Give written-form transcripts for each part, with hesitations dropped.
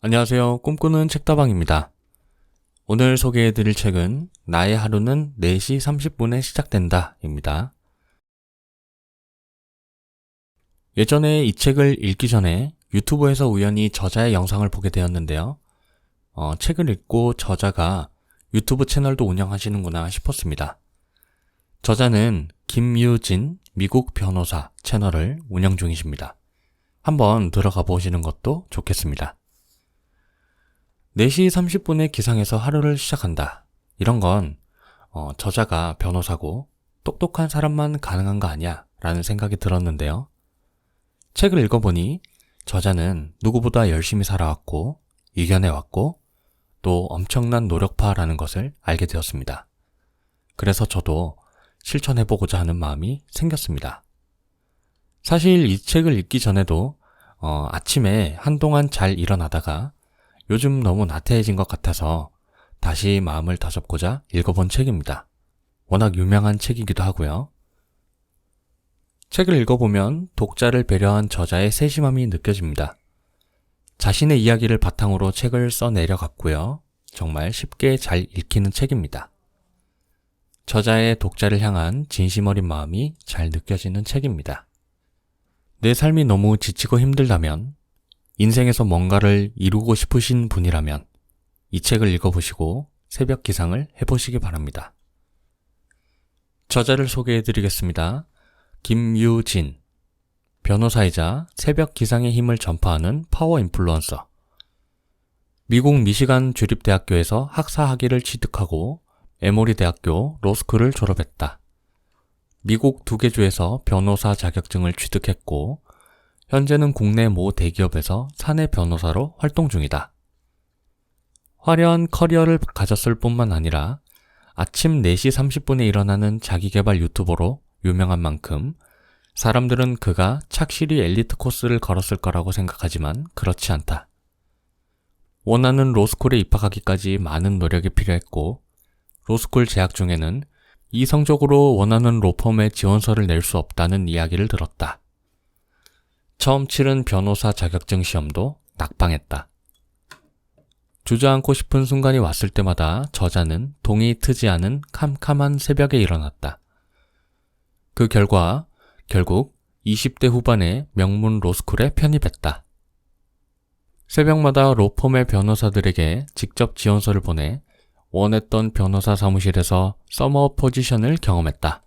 안녕하세요. 꿈꾸는 책다방입니다. 오늘 소개해드릴 책은 나의 하루는 4시 30분에 시작된다 입니다. 예전에 이 책을 읽기 전에 유튜브에서 우연히 저자의 영상을 보게 되었는데요. 책을 읽고 저자가 유튜브 채널도 운영하시는구나 싶었습니다. 저자는 김유진 미국 변호사 채널을 운영 중이십니다. 한번 들어가 보시는 것도 좋겠습니다. 4시 30분에 기상해서 하루를 시작한다. 이런 건 저자가 변호사고 똑똑한 사람만 가능한 거 아니야? 라는 생각이 들었는데요. 책을 읽어보니 저자는 누구보다 열심히 살아왔고 이겨내왔고 또 엄청난 노력파라는 것을 알게 되었습니다. 그래서 저도 실천해보고자 하는 마음이 생겼습니다. 사실 이 책을 읽기 전에도 아침에 한동안 잘 일어나다가 요즘 너무 나태해진 것 같아서 다시 마음을 다잡고자 읽어본 책입니다. 워낙 유명한 책이기도 하고요. 책을 읽어보면 독자를 배려한 저자의 세심함이 느껴집니다. 자신의 이야기를 바탕으로 책을 써내려갔고요. 정말 쉽게 잘 읽히는 책입니다. 저자의 독자를 향한 진심 어린 마음이 잘 느껴지는 책입니다. 내 삶이 너무 지치고 힘들다면, 인생에서 뭔가를 이루고 싶으신 분이라면 이 책을 읽어보시고 새벽 기상을 해보시기 바랍니다. 저자를 소개해드리겠습니다. 김유진, 변호사이자 새벽 기상의 힘을 전파하는 파워 인플루언서. 미국 미시간 주립대학교에서 학사 학위를 취득하고 에모리 대학교 로스쿨을 졸업했다. 미국 2개 주에서 변호사 자격증을 취득했고 현재는 국내 모 대기업에서 사내 변호사로 활동 중이다. 화려한 커리어를 가졌을 뿐만 아니라 아침 4시 30분에 일어나는 자기계발 유튜버로 유명한 만큼 사람들은 그가 착실히 엘리트 코스를 걸었을 거라고 생각하지만 그렇지 않다. 원하는 로스쿨에 입학하기까지 많은 노력이 필요했고 로스쿨 재학 중에는 이성적으로 원하는 로펌에 지원서를 낼 수 없다는 이야기를 들었다. 처음 치른 변호사 자격증 시험도 낙방했다. 주저앉고 싶은 순간이 왔을 때마다 저자는 동이 트지 않은 캄캄한 새벽에 일어났다. 그 결과 결국 20대 후반에 명문 로스쿨에 편입했다. 새벽마다 로펌의 변호사들에게 직접 지원서를 보내 원했던 변호사 사무실에서 서머 포지션을 경험했다.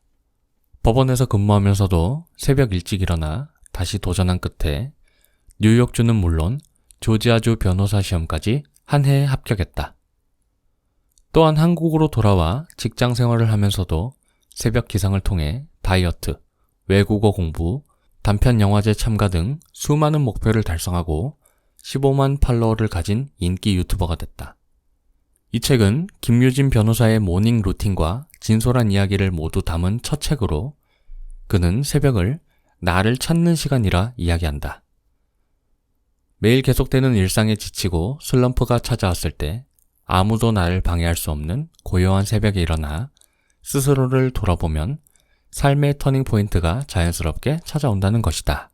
법원에서 근무하면서도 새벽 일찍 일어나 다시 도전한 끝에 뉴욕주는 물론 조지아주 변호사 시험까지 한 해에 합격했다. 또한 한국으로 돌아와 직장 생활을 하면서도 새벽 기상을 통해 다이어트, 외국어 공부, 단편 영화제 참가 등 수많은 목표를 달성하고 15만 팔로워를 가진 인기 유튜버가 됐다. 이 책은 김유진 변호사의 모닝 루틴과 진솔한 이야기를 모두 담은 첫 책으로 그는 새벽을 나를 찾는 시간이라 이야기한다. 매일 계속되는 일상에 지치고 슬럼프가 찾아왔을 때 아무도 나를 방해할 수 없는 고요한 새벽에 일어나 스스로를 돌아보면 삶의 터닝 포인트가 자연스럽게 찾아온다는 것이다.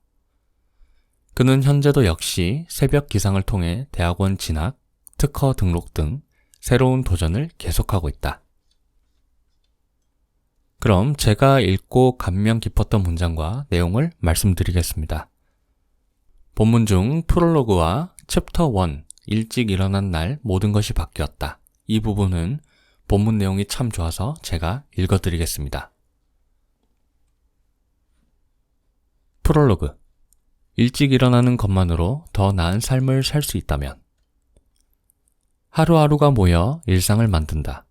그는 현재도 역시 새벽 기상을 통해 대학원 진학, 특허 등록 등 새로운 도전을 계속하고 있다. 그럼 제가 읽고 감명 깊었던 문장과 내용을 말씀드리겠습니다. 본문 중 프롤로그와 챕터 1, 일찍 일어난 날 모든 것이 바뀌었다. 이 부분은 본문 내용이 참 좋아서 제가 읽어드리겠습니다. 프롤로그. 일찍 일어나는 것만으로 더 나은 삶을 살 수 있다면. 하루하루가 모여 일상을 만든다.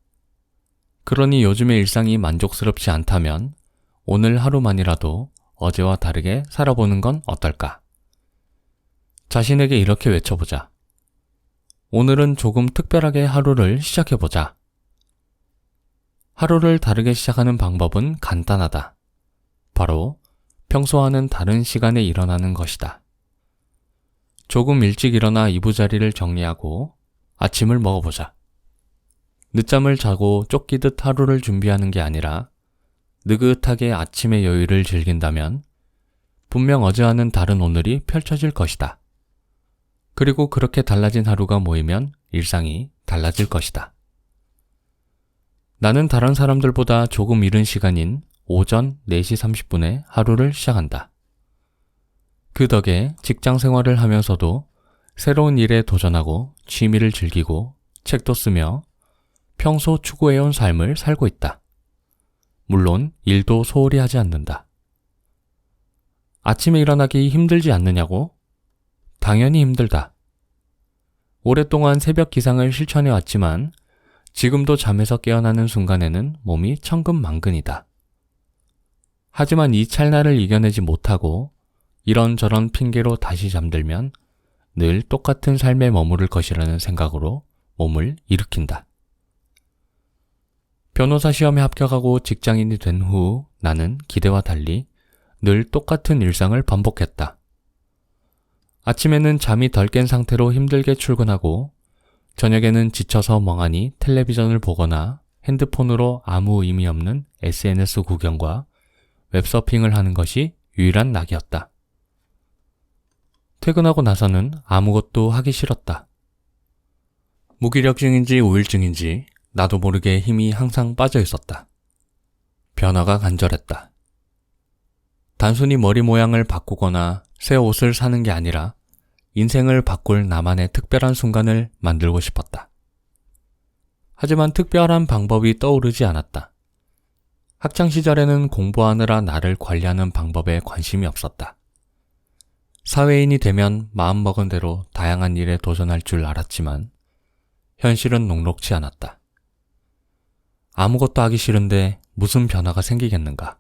그러니 요즘의 일상이 만족스럽지 않다면 오늘 하루만이라도 어제와 다르게 살아보는 건 어떨까? 자신에게 이렇게 외쳐보자. 오늘은 조금 특별하게 하루를 시작해보자. 하루를 다르게 시작하는 방법은 간단하다. 바로 평소와는 다른 시간에 일어나는 것이다. 조금 일찍 일어나 이부자리를 정리하고 아침을 먹어보자. 늦잠을 자고 쫓기듯 하루를 준비하는 게 아니라 느긋하게 아침의 여유를 즐긴다면 분명 어제와는 다른 오늘이 펼쳐질 것이다. 그리고 그렇게 달라진 하루가 모이면 일상이 달라질 것이다. 나는 다른 사람들보다 조금 이른 시간인 오전 4시 30분에 하루를 시작한다. 그 덕에 직장 생활을 하면서도 새로운 일에 도전하고 취미를 즐기고 책도 쓰며 평소 추구해온 삶을 살고 있다. 물론 일도 소홀히 하지 않는다. 아침에 일어나기 힘들지 않느냐고? 당연히 힘들다. 오랫동안 새벽 기상을 실천해왔지만 지금도 잠에서 깨어나는 순간에는 몸이 천근만근이다. 하지만 이 찰나를 이겨내지 못하고 이런저런 핑계로 다시 잠들면 늘 똑같은 삶에 머무를 것이라는 생각으로 몸을 일으킨다. 변호사 시험에 합격하고 직장인이 된 후 나는 기대와 달리 늘 똑같은 일상을 반복했다. 아침에는 잠이 덜 깬 상태로 힘들게 출근하고 저녁에는 지쳐서 멍하니 텔레비전을 보거나 핸드폰으로 아무 의미 없는 SNS 구경과 웹서핑을 하는 것이 유일한 낙이었다. 퇴근하고 나서는 아무것도 하기 싫었다. 무기력증인지 우울증인지 나도 모르게 힘이 항상 빠져 있었다. 변화가 간절했다. 단순히 머리 모양을 바꾸거나 새 옷을 사는 게 아니라 인생을 바꿀 나만의 특별한 순간을 만들고 싶었다. 하지만 특별한 방법이 떠오르지 않았다. 학창시절에는 공부하느라 나를 관리하는 방법에 관심이 없었다. 사회인이 되면 마음먹은 대로 다양한 일에 도전할 줄 알았지만 현실은 녹록지 않았다. 아무것도 하기 싫은데 무슨 변화가 생기겠는가?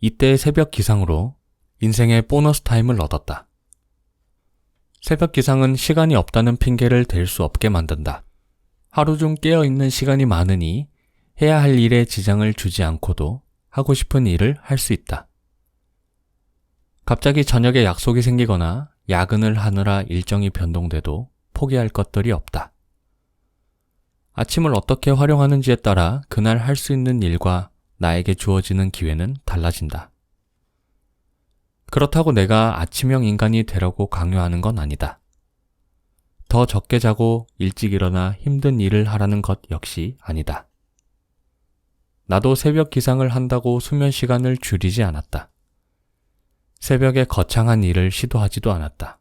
이때 새벽 기상으로 인생의 보너스 타임을 얻었다. 새벽 기상은 시간이 없다는 핑계를 댈 수 없게 만든다. 하루 중 깨어있는 시간이 많으니 해야 할 일에 지장을 주지 않고도 하고 싶은 일을 할 수 있다. 갑자기 저녁에 약속이 생기거나 야근을 하느라 일정이 변동돼도 포기할 것들이 없다. 아침을 어떻게 활용하는지에 따라 그날 할 수 있는 일과 나에게 주어지는 기회는 달라진다. 그렇다고 내가 아침형 인간이 되려고 강요하는 건 아니다. 더 적게 자고 일찍 일어나 힘든 일을 하라는 것 역시 아니다. 나도 새벽 기상을 한다고 수면 시간을 줄이지 않았다. 새벽에 거창한 일을 시도하지도 않았다.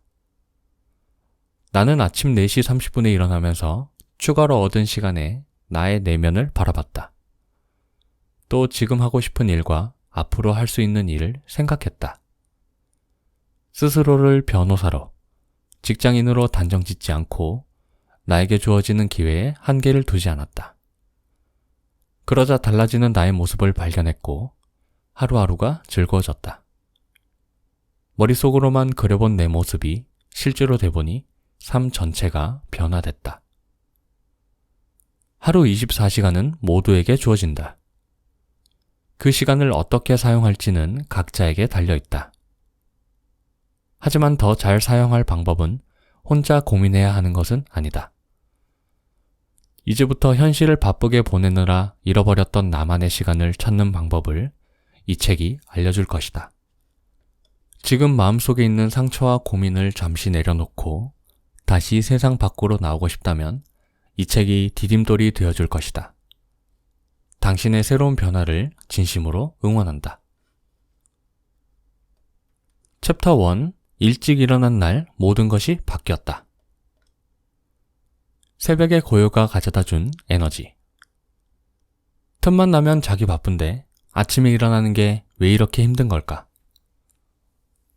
나는 아침 4시 30분에 일어나면서 추가로 얻은 시간에 나의 내면을 바라봤다. 또 지금 하고 싶은 일과 앞으로 할 수 있는 일을 생각했다. 스스로를 변호사로, 직장인으로 단정 짓지 않고 나에게 주어지는 기회에 한계를 두지 않았다. 그러자 달라지는 나의 모습을 발견했고 하루하루가 즐거워졌다. 머릿속으로만 그려본 내 모습이 실제로 돼보니 삶 전체가 변화됐다. 하루 24시간은 모두에게 주어진다. 그 시간을 어떻게 사용할지는 각자에게 달려있다. 하지만 더 잘 사용할 방법은 혼자 고민해야 하는 것은 아니다. 이제부터 현실을 바쁘게 보내느라 잃어버렸던 나만의 시간을 찾는 방법을 이 책이 알려줄 것이다. 지금 마음속에 있는 상처와 고민을 잠시 내려놓고 다시 세상 밖으로 나오고 싶다면 이 책이 디딤돌이 되어줄 것이다. 당신의 새로운 변화를 진심으로 응원한다. 챕터 1. 일찍 일어난 날 모든 것이 바뀌었다. 새벽의 고요가 가져다 준 에너지. 틈만 나면 자기 바쁜데 아침에 일어나는 게 왜 이렇게 힘든 걸까?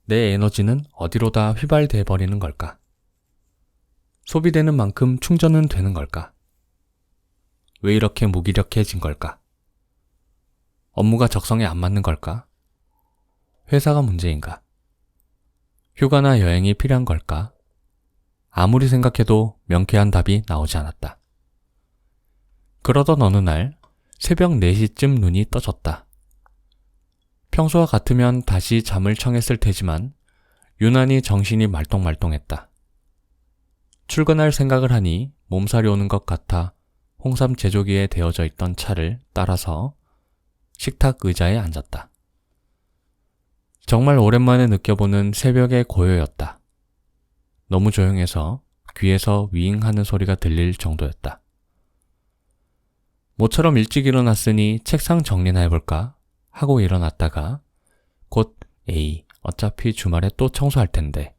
내 에너지는 어디로 다 휘발돼 버리는 걸까? 소비되는 만큼 충전은 되는 걸까? 왜 이렇게 무기력해진 걸까? 업무가 적성에 안 맞는 걸까? 회사가 문제인가? 휴가나 여행이 필요한 걸까? 아무리 생각해도 명쾌한 답이 나오지 않았다. 그러던 어느 날 새벽 4시쯤 눈이 떠졌다. 평소와 같으면 다시 잠을 청했을 테지만 유난히 정신이 말똥말똥했다. 출근할 생각을 하니 몸살이 오는 것 같아 홍삼 제조기에 데워져 있던 차를 따라서 식탁 의자에 앉았다. 정말 오랜만에 느껴보는 새벽의 고요였다. 너무 조용해서 귀에서 윙하는 소리가 들릴 정도였다. 모처럼 일찍 일어났으니 책상 정리나 해볼까 하고 일어났다가 곧 에이, 어차피 주말에 또 청소할 텐데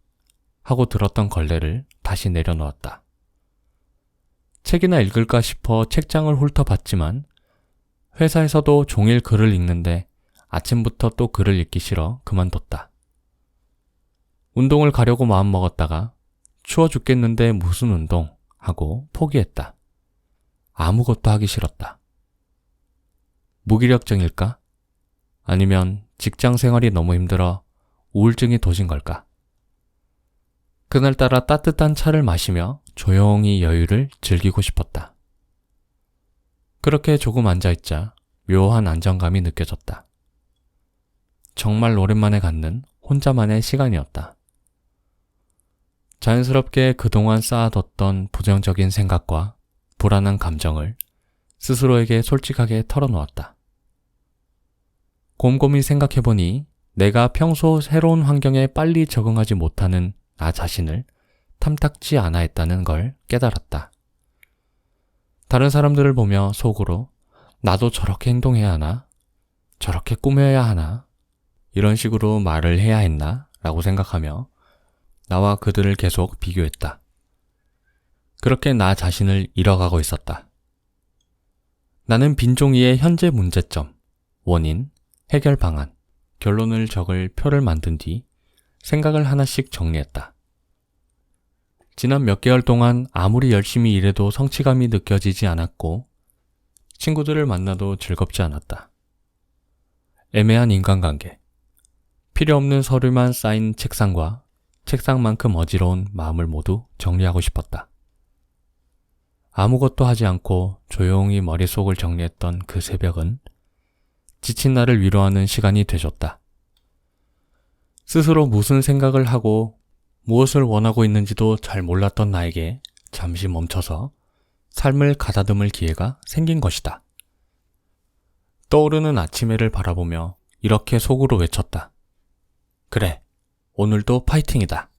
하고 들었던 걸레를 다시 내려놓았다. 책이나 읽을까 싶어 책장을 훑어봤지만 회사에서도 종일 글을 읽는데 아침부터 또 글을 읽기 싫어 그만뒀다. 운동을 가려고 마음먹었다가 추워 죽겠는데 무슨 운동 하고 포기했다. 아무것도 하기 싫었다. 무기력증일까? 아니면 직장 생활이 너무 힘들어 우울증이 도진 걸까? 그날따라 따뜻한 차를 마시며 조용히 여유를 즐기고 싶었다. 그렇게 조금 앉아있자 묘한 안정감이 느껴졌다. 정말 오랜만에 갖는 혼자만의 시간이었다. 자연스럽게 그동안 쌓아뒀던 부정적인 생각과 불안한 감정을 스스로에게 솔직하게 털어놓았다. 곰곰이 생각해보니 내가 평소 새로운 환경에 빨리 적응하지 못하는 나 자신을 탐탁지 않아 했다는 걸 깨달았다. 다른 사람들을 보며 속으로 나도 저렇게 행동해야 하나? 저렇게 꾸며야 하나? 이런 식으로 말을 해야 했나? 라고 생각하며 나와 그들을 계속 비교했다. 그렇게 나 자신을 잃어가고 있었다. 나는 빈 종이에 현재 문제점, 원인, 해결 방안, 결론을 적을 표를 만든 뒤 생각을 하나씩 정리했다. 지난 몇 개월 동안 아무리 열심히 일해도 성취감이 느껴지지 않았고 친구들을 만나도 즐겁지 않았다. 애매한 인간관계, 필요 없는 서류만 쌓인 책상과 책상만큼 어지러운 마음을 모두 정리하고 싶었다. 아무것도 하지 않고 조용히 머릿속을 정리했던 그 새벽은 지친 나를 위로하는 시간이 되줬다. 스스로 무슨 생각을 하고 무엇을 원하고 있는지도 잘 몰랐던 나에게 잠시 멈춰서 삶을 가다듬을 기회가 생긴 것이다. 떠오르는 아침 해를 바라보며 이렇게 속으로 외쳤다. 그래, 오늘도 파이팅이다.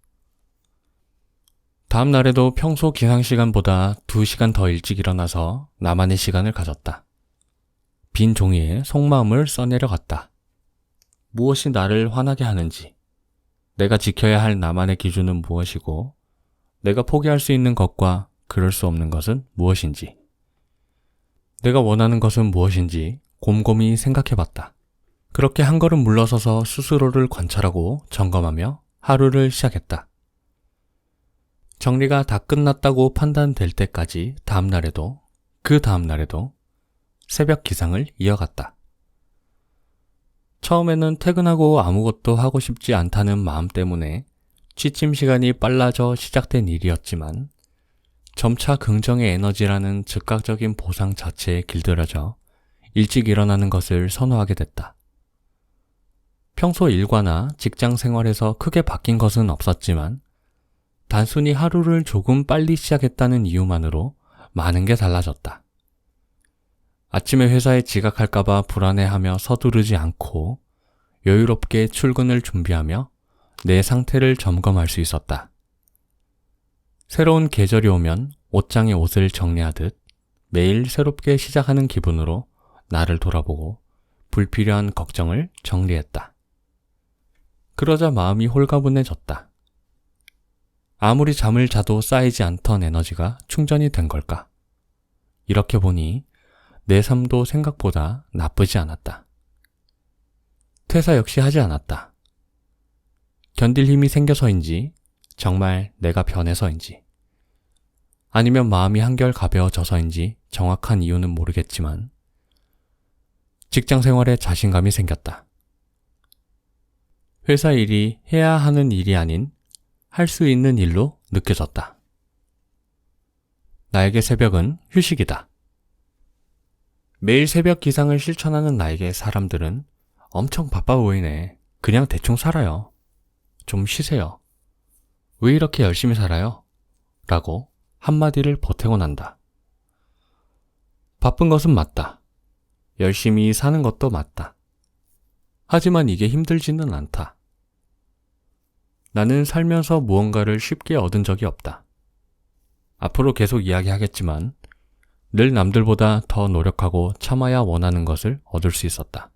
다음 날에도 평소 기상시간보다 2시간 더 일찍 일어나서 나만의 시간을 가졌다. 빈 종이에 속마음을 써내려갔다. 무엇이 나를 화나게 하는지, 내가 지켜야 할 나만의 기준은 무엇이고, 내가 포기할 수 있는 것과 그럴 수 없는 것은 무엇인지, 내가 원하는 것은 무엇인지 곰곰이 생각해봤다. 그렇게 한 걸음 물러서서 스스로를 관찰하고 점검하며 하루를 시작했다. 정리가 다 끝났다고 판단될 때까지 다음날에도 그 다음날에도 새벽 기상을 이어갔다. 처음에는 퇴근하고 아무것도 하고 싶지 않다는 마음 때문에 취침 시간이 빨라져 시작된 일이었지만 점차 긍정의 에너지라는 즉각적인 보상 자체에 길들여져 일찍 일어나는 것을 선호하게 됐다. 평소 일과나 직장 생활에서 크게 바뀐 것은 없었지만 단순히 하루를 조금 빨리 시작했다는 이유만으로 많은 게 달라졌다. 아침에 회사에 지각할까봐 불안해하며 서두르지 않고 여유롭게 출근을 준비하며 내 상태를 점검할 수 있었다. 새로운 계절이 오면 옷장에 옷을 정리하듯 매일 새롭게 시작하는 기분으로 나를 돌아보고 불필요한 걱정을 정리했다. 그러자 마음이 홀가분해졌다. 아무리 잠을 자도 쌓이지 않던 에너지가 충전이 된 걸까? 이렇게 보니 내 삶도 생각보다 나쁘지 않았다. 퇴사 역시 하지 않았다. 견딜 힘이 생겨서인지, 정말 내가 변해서인지, 아니면 마음이 한결 가벼워져서인지 정확한 이유는 모르겠지만 직장 생활에 자신감이 생겼다. 회사 일이 해야 하는 일이 아닌 할 수 있는 일로 느껴졌다. 나에게 새벽은 휴식이다. 매일 새벽 기상을 실천하는 나에게 사람들은 엄청 바빠 보이네. 그냥 대충 살아요. 좀 쉬세요. 왜 이렇게 열심히 살아요? 라고 한마디를 보태고 난다. 바쁜 것은 맞다. 열심히 사는 것도 맞다. 하지만 이게 힘들지는 않다. 나는 살면서 무언가를 쉽게 얻은 적이 없다. 앞으로 계속 이야기하겠지만 늘 남들보다 더 노력하고 참아야 원하는 것을 얻을 수 있었다.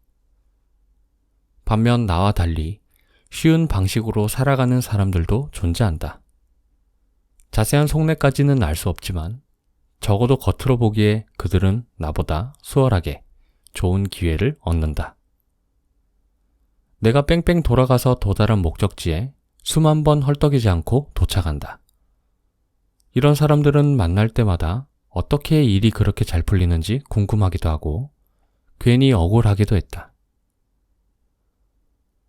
반면 나와 달리 쉬운 방식으로 살아가는 사람들도 존재한다. 자세한 속내까지는 알 수 없지만 적어도 겉으로 보기에 그들은 나보다 수월하게 좋은 기회를 얻는다. 내가 뺑뺑 돌아가서 도달한 목적지에 수만 번 헐떡이지 않고 도착한다. 이런 사람들은 만날 때마다 어떻게 일이 그렇게 잘 풀리는지 궁금하기도 하고 괜히 억울하기도 했다.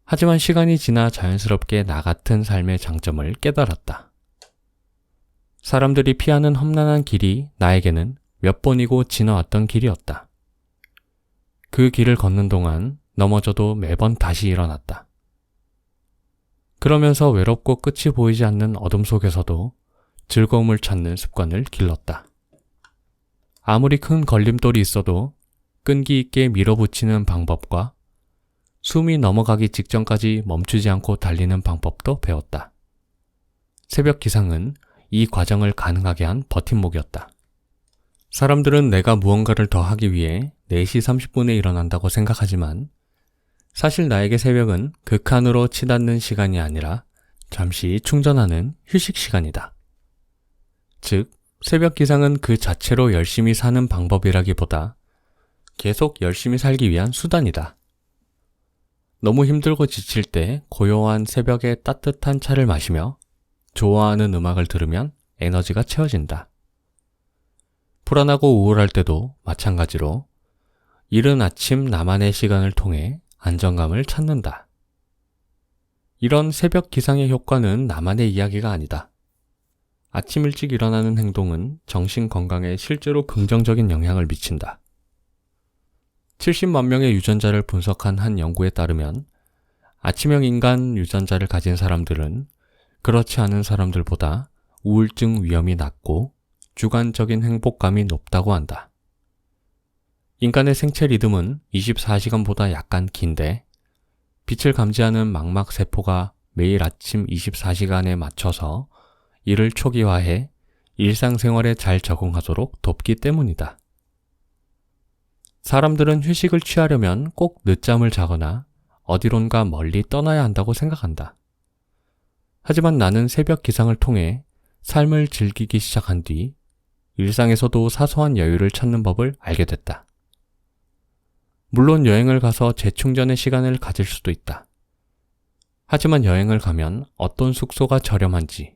하지만 시간이 지나 자연스럽게 나 같은 삶의 장점을 깨달았다. 사람들이 피하는 험난한 길이 나에게는 몇 번이고 지나왔던 길이었다. 그 길을 걷는 동안 넘어져도 매번 다시 일어났다. 그러면서 외롭고 끝이 보이지 않는 어둠 속에서도 즐거움을 찾는 습관을 길렀다. 아무리 큰 걸림돌이 있어도 끈기 있게 밀어붙이는 방법과 숨이 넘어가기 직전까지 멈추지 않고 달리는 방법도 배웠다. 새벽 기상은 이 과정을 가능하게 한 버팀목이었다. 사람들은 내가 무언가를 더 하기 위해 4시 30분에 일어난다고 생각하지만 사실 나에게 새벽은 극한으로 치닫는 시간이 아니라 잠시 충전하는 휴식 시간이다. 즉, 새벽 기상은 그 자체로 열심히 사는 방법이라기보다 계속 열심히 살기 위한 수단이다. 너무 힘들고 지칠 때 고요한 새벽에 따뜻한 차를 마시며 좋아하는 음악을 들으면 에너지가 채워진다. 불안하고 우울할 때도 마찬가지로 이른 아침 나만의 시간을 통해 안정감을 찾는다. 이런 새벽 기상의 효과는 나만의 이야기가 아니다. 아침 일찍 일어나는 행동은 정신 건강에 실제로 긍정적인 영향을 미친다. 70만 명의 유전자를 분석한 한 연구에 따르면 아침형 인간 유전자를 가진 사람들은 그렇지 않은 사람들보다 우울증 위험이 낮고 주관적인 행복감이 높다고 한다. 인간의 생체 리듬은 24시간보다 약간 긴데 빛을 감지하는 망막세포가 매일 아침 24시간에 맞춰서 이를 초기화해 일상생활에 잘 적응하도록 돕기 때문이다. 사람들은 휴식을 취하려면 꼭 늦잠을 자거나 어디론가 멀리 떠나야 한다고 생각한다. 하지만 나는 새벽 기상을 통해 삶을 즐기기 시작한 뒤 일상에서도 사소한 여유를 찾는 법을 알게 됐다. 물론 여행을 가서 재충전의 시간을 가질 수도 있다. 하지만 여행을 가면 어떤 숙소가 저렴한지,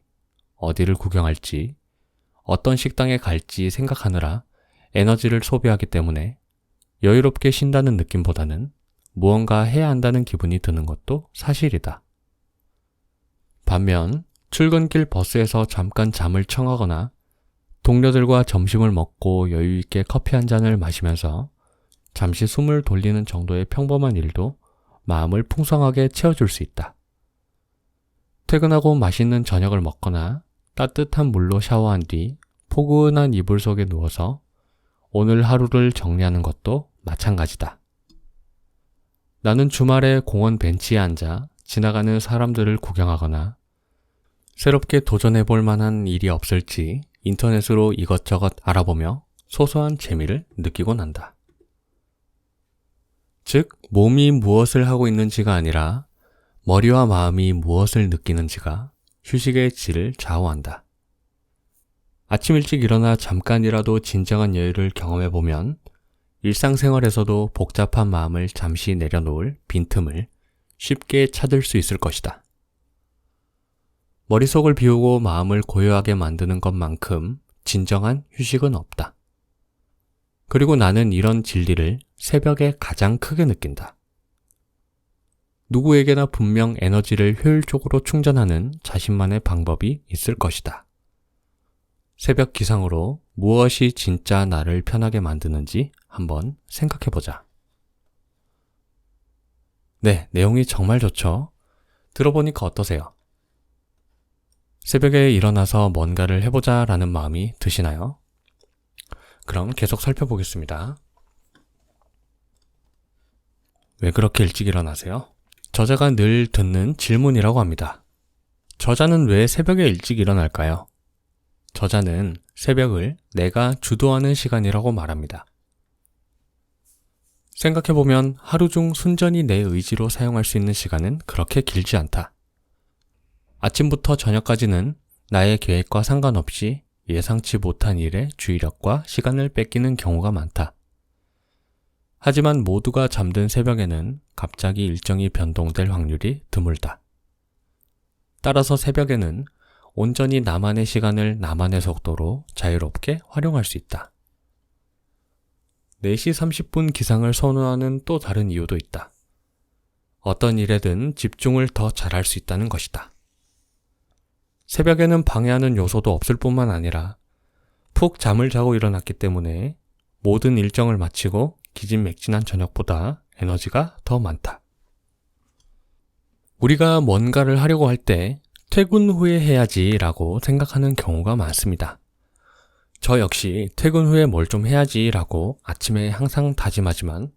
어디를 구경할지, 어떤 식당에 갈지 생각하느라 에너지를 소비하기 때문에 여유롭게 쉰다는 느낌보다는 무언가 해야 한다는 기분이 드는 것도 사실이다. 반면 출근길 버스에서 잠깐 잠을 청하거나 동료들과 점심을 먹고 여유있게 커피 한 잔을 마시면서 잠시 숨을 돌리는 정도의 평범한 일도 마음을 풍성하게 채워줄 수 있다. 퇴근하고 맛있는 저녁을 먹거나 따뜻한 물로 샤워한 뒤 포근한 이불 속에 누워서 오늘 하루를 정리하는 것도 마찬가지다. 나는 주말에 공원 벤치에 앉아 지나가는 사람들을 구경하거나 새롭게 도전해볼 만한 일이 없을지 인터넷으로 이것저것 알아보며 소소한 재미를 느끼곤 한다. 즉, 몸이 무엇을 하고 있는지가 아니라 머리와 마음이 무엇을 느끼는지가 휴식의 질을 좌우한다. 아침 일찍 일어나 잠깐이라도 진정한 여유를 경험해보면 일상생활에서도 복잡한 마음을 잠시 내려놓을 빈틈을 쉽게 찾을 수 있을 것이다. 머릿속을 비우고 마음을 고요하게 만드는 것만큼 진정한 휴식은 없다. 그리고 나는 이런 진리를 새벽에 가장 크게 느낀다. 누구에게나 분명 에너지를 효율적으로 충전하는 자신만의 방법이 있을 것이다. 새벽 기상으로 무엇이 진짜 나를 편하게 만드는지 한번 생각해보자. 네, 내용이 정말 좋죠? 들어보니까 어떠세요? 새벽에 일어나서 뭔가를 해보자 라는 마음이 드시나요? 그럼 계속 살펴보겠습니다. 왜 그렇게 일찍 일어나세요? 저자가 늘 듣는 질문이라고 합니다. 저자는 왜 새벽에 일찍 일어날까요? 저자는 새벽을 내가 주도하는 시간이라고 말합니다. 생각해보면 하루 중 순전히 내 의지로 사용할 수 있는 시간은 그렇게 길지 않다. 아침부터 저녁까지는 나의 계획과 상관없이 예상치 못한 일에 주의력과 시간을 뺏기는 경우가 많다. 하지만 모두가 잠든 새벽에는 갑자기 일정이 변동될 확률이 드물다. 따라서 새벽에는 온전히 나만의 시간을 나만의 속도로 자유롭게 활용할 수 있다. 4시 30분 기상을 선호하는 또 다른 이유도 있다. 어떤 일에든 집중을 더 잘할 수 있다는 것이다. 새벽에는 방해하는 요소도 없을 뿐만 아니라 푹 잠을 자고 일어났기 때문에 모든 일정을 마치고 기진맥진한 저녁보다 에너지가 더 많다. 우리가 뭔가를 하려고 할 때 퇴근 후에 해야지 라고 생각하는 경우가 많습니다. 저 역시 퇴근 후에 뭘 좀 해야지 라고 아침에 항상 다짐하지만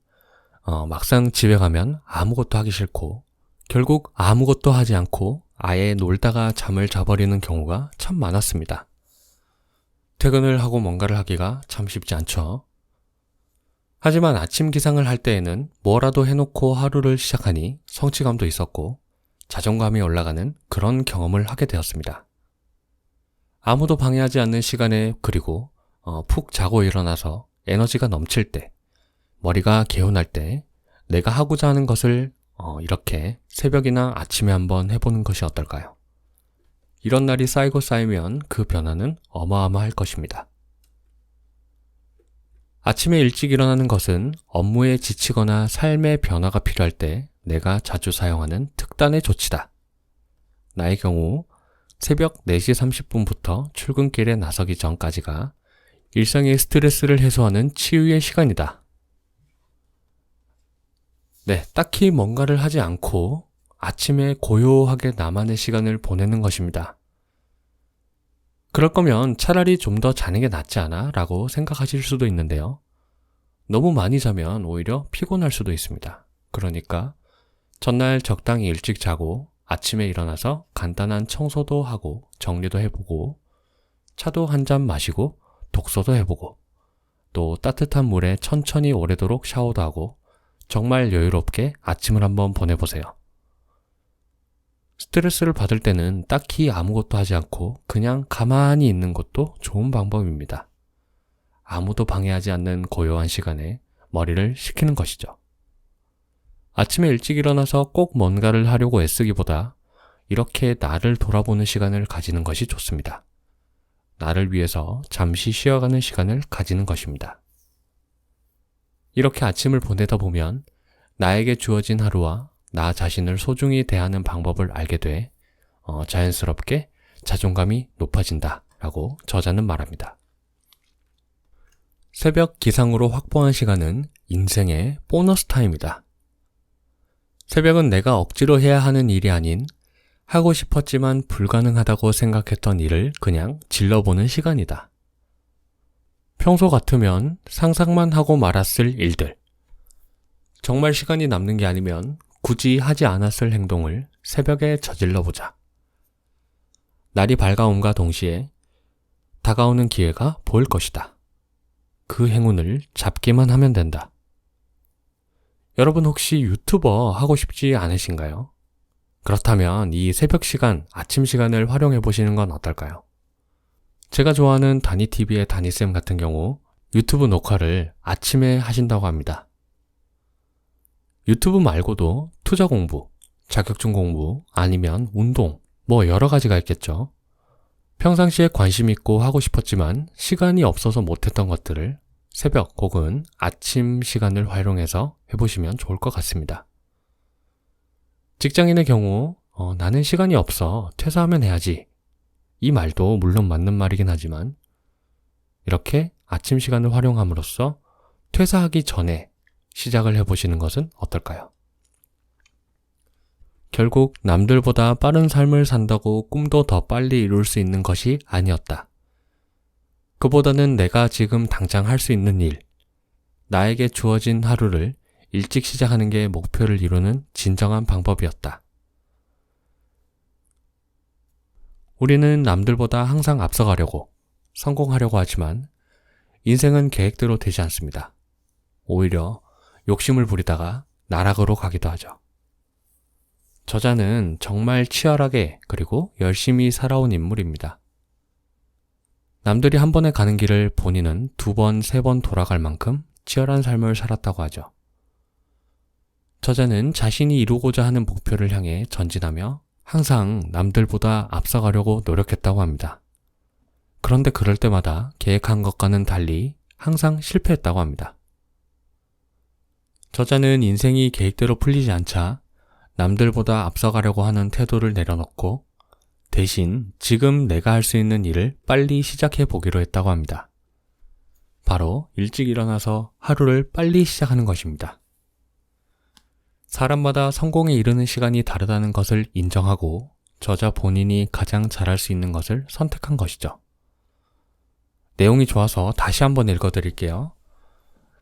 막상 집에 가면 아무것도 하기 싫고 결국 아무것도 하지 않고 아예 놀다가 잠을 자버리는 경우가 참 많았습니다. 퇴근을 하고 뭔가를 하기가 참 쉽지 않죠. 하지만 아침 기상을 할 때에는 뭐라도 해놓고 하루를 시작하니 성취감도 있었고 자존감이 올라가는 그런 경험을 하게 되었습니다. 아무도 방해하지 않는 시간에 그리고 푹 자고 일어나서 에너지가 넘칠 때, 머리가 개운할 때 내가 하고자 하는 것을 이렇게 새벽이나 아침에 한번 해보는 것이 어떨까요? 이런 날이 쌓이고 쌓이면 그 변화는 어마어마할 것입니다. 아침에 일찍 일어나는 것은 업무에 지치거나 삶의 변화가 필요할 때 내가 자주 사용하는 특단의 조치다. 나의 경우 새벽 4시 30분부터 출근길에 나서기 전까지가 일상의 스트레스를 해소하는 치유의 시간이다. 네, 딱히 뭔가를 하지 않고 아침에 고요하게 나만의 시간을 보내는 것입니다. 그럴 거면 차라리 좀 더 자는 게 낫지 않아? 라고 생각하실 수도 있는데요. 너무 많이 자면 오히려 피곤할 수도 있습니다. 그러니까 전날 적당히 일찍 자고 아침에 일어나서 간단한 청소도 하고 정리도 해보고 차도 한 잔 마시고 독서도 해보고 또 따뜻한 물에 천천히 오래도록 샤워도 하고 정말 여유롭게 아침을 한번 보내보세요. 스트레스를 받을 때는 딱히 아무것도 하지 않고 그냥 가만히 있는 것도 좋은 방법입니다. 아무도 방해하지 않는 고요한 시간에 머리를 식히는 것이죠. 아침에 일찍 일어나서 꼭 뭔가를 하려고 애쓰기보다 이렇게 나를 돌아보는 시간을 가지는 것이 좋습니다. 나를 위해서 잠시 쉬어가는 시간을 가지는 것입니다. 이렇게 아침을 보내다 보면 나에게 주어진 하루와 나 자신을 소중히 대하는 방법을 알게 돼 자연스럽게 자존감이 높아진다 라고 저자는 말합니다. 새벽 기상으로 확보한 시간은 인생의 보너스 타임이다. 새벽은 내가 억지로 해야 하는 일이 아닌 하고 싶었지만 불가능하다고 생각했던 일을 그냥 질러보는 시간이다. 평소 같으면 상상만 하고 말았을 일들, 정말 시간이 남는 게 아니면 굳이 하지 않았을 행동을 새벽에 저질러보자. 날이 밝아옴과 동시에 다가오는 기회가 보일 것이다. 그 행운을 잡기만 하면 된다. 여러분 혹시 유튜버 하고 싶지 않으신가요? 그렇다면 이 새벽 시간, 아침 시간을 활용해 보시는 건 어떨까요? 제가 좋아하는 다니TV의 다니쌤 같은 경우 유튜브 녹화를 아침에 하신다고 합니다. 유튜브 말고도 투자 공부, 자격증 공부, 아니면 운동, 뭐 여러 가지가 있겠죠. 평상시에 관심 있고 하고 싶었지만 시간이 없어서 못했던 것들을 새벽 혹은 아침 시간을 활용해서 해보시면 좋을 것 같습니다. 직장인의 경우 나는 시간이 없어 퇴사하면 해야지. 이 말도 물론 맞는 말이긴 하지만 이렇게 아침 시간을 활용함으로써 퇴사하기 전에 시작을 해보시는 것은 어떨까요? 결국 남들보다 빠른 삶을 산다고 꿈도 더 빨리 이룰 수 있는 것이 아니었다. 그보다는 내가 지금 당장 할 수 있는 일, 나에게 주어진 하루를 일찍 시작하는 게 목표를 이루는 진정한 방법이었다. 우리는 남들보다 항상 앞서가려고, 성공하려고 하지만 인생은 계획대로 되지 않습니다. 오히려 욕심을 부리다가 나락으로 가기도 하죠. 저자는 정말 치열하게 그리고 열심히 살아온 인물입니다. 남들이 한 번에 가는 길을 본인은 2번, 3번 돌아갈 만큼 치열한 삶을 살았다고 하죠. 저자는 자신이 이루고자 하는 목표를 향해 전진하며 항상 남들보다 앞서가려고 노력했다고 합니다. 그런데 그럴 때마다 계획한 것과는 달리 항상 실패했다고 합니다. 저자는 인생이 계획대로 풀리지 않자 남들보다 앞서가려고 하는 태도를 내려놓고 대신 지금 내가 할 수 있는 일을 빨리 시작해 보기로 했다고 합니다. 바로 일찍 일어나서 하루를 빨리 시작하는 것입니다. 사람마다 성공에 이르는 시간이 다르다는 것을 인정하고 저자 본인이 가장 잘할 수 있는 것을 선택한 것이죠. 내용이 좋아서 다시 한번 읽어드릴게요.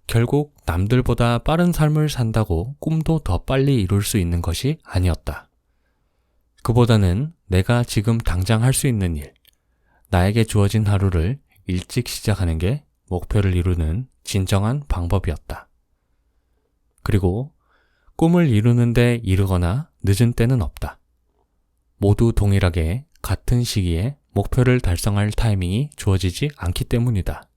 결국 남들보다 빠른 삶을 산다고 꿈도 더 빨리 이룰 수 있는 것이 아니었다. 그보다는 내가 지금 당장 할 수 있는 일, 나에게 주어진 하루를 일찍 시작하는 게 목표를 이루는 진정한 방법이었다. 그리고 꿈을 이루는데 이르거나 늦은 때는 없다. 모두 동일하게 같은 시기에 목표를 달성할 타이밍이 주어지지 않기 때문이다.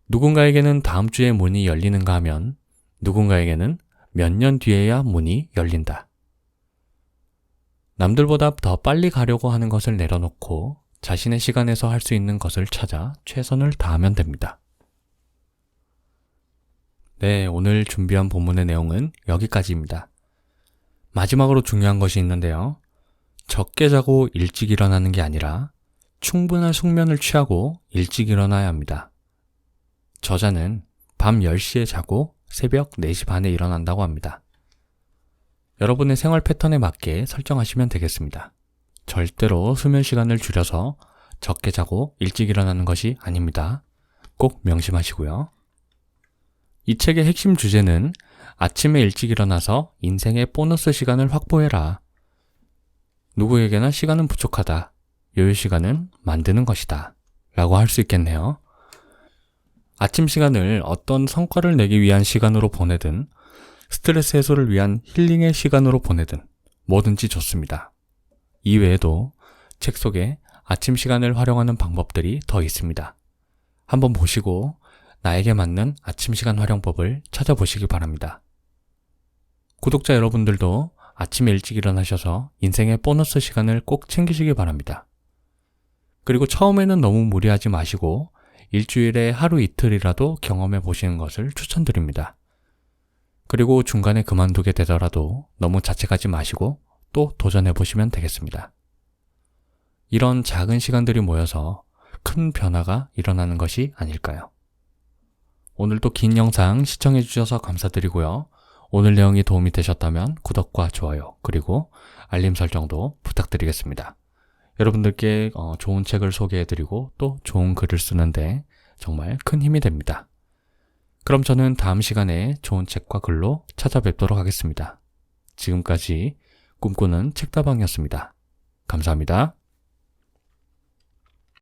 누군가에게는 다음 주에 문이 열리는가 하면 누군가에게는 몇 년 뒤에야 문이 열린다. 남들보다 더 빨리 가려고 하는 것을 내려놓고 자신의 시간에서 할 수 있는 것을 찾아 최선을 다하면 됩니다. 네, 오늘 준비한 본문의 내용은 여기까지입니다. 마지막으로 중요한 것이 있는데요. 적게 자고 일찍 일어나는 게 아니라 충분한 숙면을 취하고 일찍 일어나야 합니다. 저자는 밤 10시에 자고 새벽 4시 반에 일어난다고 합니다. 여러분의 생활 패턴에 맞게 설정하시면 되겠습니다. 절대로 수면 시간을 줄여서 적게 자고 일찍 일어나는 것이 아닙니다. 꼭 명심하시고요. 이 책의 핵심 주제는 아침에 일찍 일어나서 인생의 보너스 시간을 확보해라. 누구에게나 시간은 부족하다. 여유 시간은 만드는 것이다. 라고 할 수 있겠네요. 아침 시간을 어떤 성과를 내기 위한 시간으로 보내든 스트레스 해소를 위한 힐링의 시간으로 보내든 뭐든지 좋습니다. 이외에도 책 속에 아침 시간을 활용하는 방법들이 더 있습니다. 한번 보시고 나에게 맞는 아침 시간 활용법을 찾아보시기 바랍니다. 구독자 여러분들도 아침에 일찍 일어나셔서 인생의 보너스 시간을 꼭 챙기시기 바랍니다. 그리고 처음에는 너무 무리하지 마시고 일주일에 하루 이틀이라도 경험해 보시는 것을 추천드립니다. 그리고 중간에 그만두게 되더라도 너무 자책하지 마시고 또 도전해 보시면 되겠습니다. 이런 작은 시간들이 모여서 큰 변화가 일어나는 것이 아닐까요? 오늘도 긴 영상 시청해 주셔서 감사드리고요. 오늘 내용이 도움이 되셨다면 구독과 좋아요 그리고 알림 설정도 부탁드리겠습니다. 여러분들께 좋은 책을 소개해드리고 또 좋은 글을 쓰는데 정말 큰 힘이 됩니다. 그럼 저는 다음 시간에 좋은 책과 글로 찾아뵙도록 하겠습니다. 지금까지 꿈꾸는 책다방이었습니다. 감사합니다.